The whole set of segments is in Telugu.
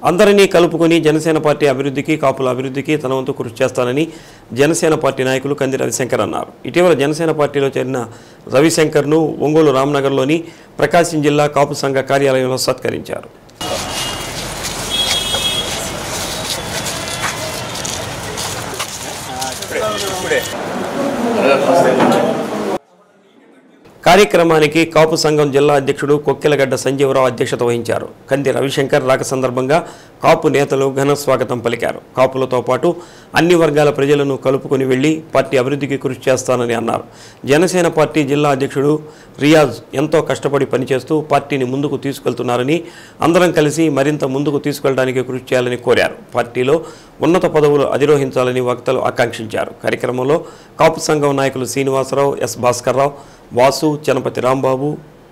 అందరినీ కలుపుకొని జనసేన పార్టీ అభివృద్ధికి కాపుల అభివృద్ధికి తన వంతు కృషి చేస్తానని జనసేన పార్టీ నాయకులు కంది రవిశంకర్ అన్నారు. ఇటీవల జనసేన పార్టీలో చేరిన రవిశంకర్ను ఒంగోలు రామ్నగర్లోని ప్రకాశం జిల్లా కాపు సంఘ కార్యాలయంలో సత్కరించారు. కార్యక్రమానికి కాపు సంఘం జిల్లా అధ్యక్షుడు కొక్కెలగడ్డ సంజీవరావు అధ్యక్షత వహించారు. కంది రవిశంకర్ రాక సందర్భంగా కాపు నేతలు ఘన స్వాగతం పలికారు. కాపులతో పాటు అన్ని వర్గాల ప్రజలను కలుపుకొని వెళ్లి పార్టీ అభివృద్ధికి కృషి చేస్తానని అన్నారు. జనసేన పార్టీ జిల్లా అధ్యక్షుడు రియాజ్ ఎంతో కష్టపడి పనిచేస్తూ పార్టీని ముందుకు తీసుకెళ్తున్నారని, అందరం కలిసి మరింత ముందుకు తీసుకెళ్లడానికి కృషి చేయాలని కోరారు. పార్టీలో ఉన్నత పదవులు అధిరోహించాలని వక్తలు ఆకాంక్షించారు. కార్యక్రమంలో కాపు సంఘం నాయకులు శ్రీనివాసరావు, ఎస్ భాస్కర్రావు, వాసు, చనపతి రాంబాబు,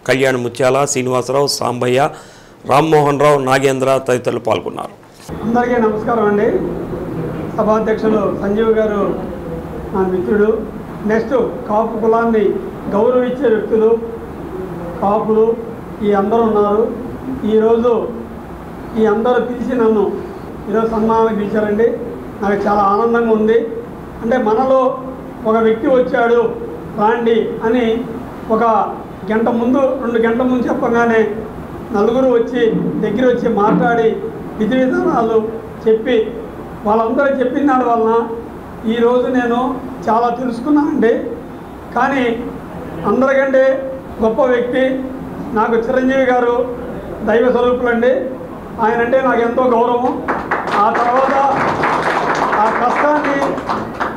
కళ్యాణ్ ముత్యాల, శ్రీనివాసరావు, సాంబయ్య, రామ్మోహన్ రావు, నాగేంద్ర తదితరులు పాల్గొన్నారు. అందరికీ నమస్కారం అండి. సభాధ్యక్షులు సంజీవ్ గారు నా మిత్రుడు. నెక్స్ట్ కాపు కులాన్ని గౌరవించే వ్యక్తులు కాపులు ఈ అందరూ ఉన్నారు. ఈరోజు ఈ అందరూ పిలిచి నన్ను ఈరోజు సన్మానానికి పిలిచారండి. నాకు చాలా ఆనందంగా ఉంది. అంటే మనలో ఒక వ్యక్తి వచ్చాడు రాండి అని ఒక గంట ముందు 2 గంటల ముందు చెప్పగానే నలుగురు వచ్చి దగ్గర వచ్చి మాట్లాడి విధి విధానాలు చెప్పి వాళ్ళందరూ చెప్పిన దాని వలన ఈరోజు నేను చాలా తెలుసుకున్నానండి. కానీ అందరికంటే గొప్ప వ్యక్తి నాకు చిరంజీవి గారు దైవ స్వరూపులండి. ఆయన అంటే నాకు ఎంతో గౌరవం. ఆ తర్వాత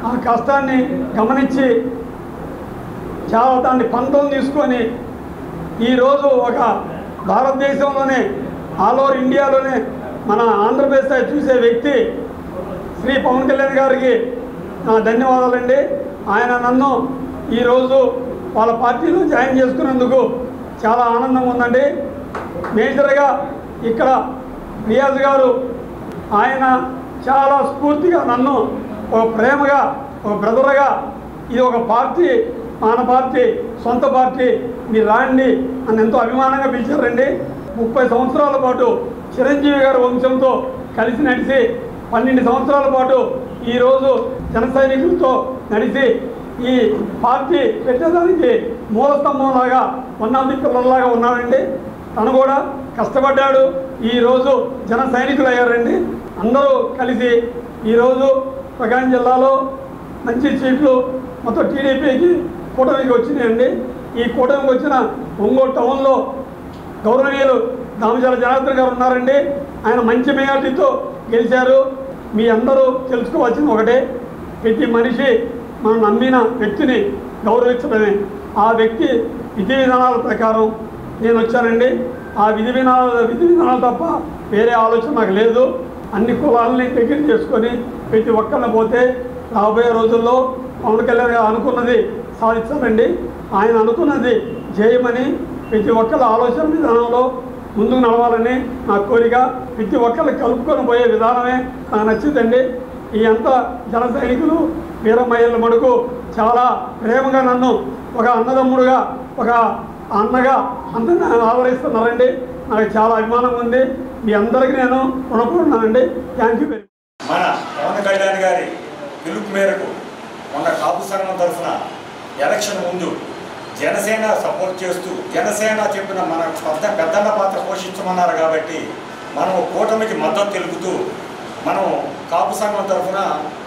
ఆ కష్టాన్ని గమనించి చాలా దాన్ని పంతం తీసుకొని ఈరోజు ఒక భారతదేశంలోనే ఆల్ ఓవర్ ఇండియాలోనే మన ఆంధ్రప్రదేశ్ చూసే వ్యక్తి శ్రీ పవన్ కళ్యాణ్ గారికి నా ధన్యవాదాలండి. ఆయన నన్ను ఈరోజు వాళ్ళ పార్టీలో జాయిన్ చేసుకున్నందుకు చాలా ఆనందంగా ఉందండి. మేజర్గా ఇక్కడ రియాజ్ గారు ఆయన చాలా స్ఫూర్తిగా నన్ను ఒక ప్రేమగా ఒక బ్రదర్గా ఇది ఒక పార్టీ మన పార్టీ సొంత పార్టీ మీరు రాండి అని ఎంతో అభిమానంగా పిలిచారండి. 30 సంవత్సరాల పాటు చిరంజీవి గారి వంశంతో కలిసి నడిచి 12 సంవత్సరాల పాటు ఈరోజు జన సైనికులతో నడిచి ఈ పార్టీ పెట్టేదానికి మూలస్తంభంలాగా ఉన్నది పిల్లల్లాగా ఉన్నాడండి. తను కూడా కష్టపడ్డాడు. ఈరోజు జన సైనికులు అయ్యారండి. అందరూ కలిసి ఈరోజు ప్రకాశం జిల్లాలో మంచి సీట్లు మొత్తం టీడీపీకి కూటమికి వచ్చినాయండి. ఈ కూటమికి వచ్చిన ఒంగోలు టౌన్లో గౌరవనీయులు దామచర్ల జనార్దన్ గారు ఉన్నారండి. ఆయన మంచి మెజార్టీతో గెలిచారు. మీ అందరూ తెలుసుకోవాల్సింది ఒకటే, ప్రతి మనిషి మనం నమ్మిన వ్యక్తిని గౌరవించడమే. ఆ వ్యక్తి విధి విధానాల ప్రకారం నేను వచ్చానండి. ఆ విధి విధానాలు తప్ప వేరే ఆలోచన నాకు లేదు. అన్ని కులాలని దగ్గర చేసుకొని ప్రతి ఒక్కరిని పోతే రాబోయే రోజుల్లో పవన్ కళ్యాణ్ గారు అనుకున్నది సాధించాలండి. ఆయన అనుకున్నది చేయమని ప్రతి ఒక్కరి ఆలోచన విధానంలో ముందుకు నడవాలని నా కోరిక. ప్రతి ఒక్కరిని కలుపుకొని పోయే విధానమే నాకు నచ్చిందండి. ఈ అంతా జన సైనికులు వీరమయ్యల మడుకు చాలా ప్రేమగా నన్ను ఒక అన్నదమ్ముడుగా ఒక అన్నగా అందరిని ఆదరిస్తున్నారండి. నాకు చాలా అభిమానం ఉంది. మీ అందరికీ నేను రుణపడున్నానండి. Thank you very much. మన పవన్ కళ్యాణ్ గారి పిలుపు మేరకు మొన్న కాపు సంఘం తరఫున ఎలక్షన్ ముందు జనసేన సపోర్ట్ చేస్తూ జనసేన చెప్పిన మన పెద్దన్న పాత్ర పోషించమన్నారు కాబట్టి మనం కూటమికి మద్దతు తెలుపుతూ మనం కాపు సంఘం తరఫున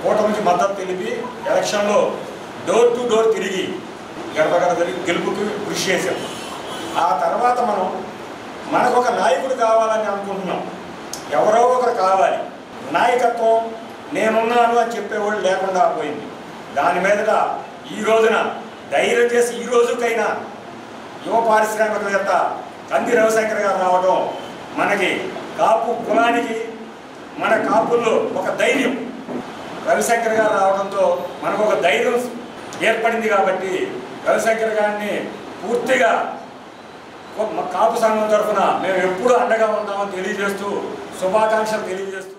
కూటమికి మద్దతు తెలిపి ఎలక్షన్లో డోర్ టు డోర్ తిరిగి గడప గడప గెలుపుకి కృషి చేశాం. ఆ తర్వాత మనకు ఒక నాయకుడు కావాలని అనుకుంటున్నాం. ఎవరో ఒకరు కావాలి. నాయకత్వం నేనున్నాను అని చెప్పేవాళ్ళు లేకుండా పోయింది. దాని మీదట ఈ రోజున ధైర్యం చేసి ఈ రోజుకైనా యువ పారిశ్రామికవేత్త కంది రవిశంకర్ గారు రావడం మనకి కాపు కులానికి మన కాపుల్లో ఒక ధైర్యం, రవిశంకర్ గారు రావడంతో మనకు ఒక ధైర్యం ఏర్పడింది. కాబట్టి రవిశంకర్ గారిని పూర్తిగా కాపు సంఘం తరఫున మేము ఎప్పుడూ అండగా ఉంటామని తెలియజేస్తూ శుభాకాంక్షలు తెలియజేస్తూ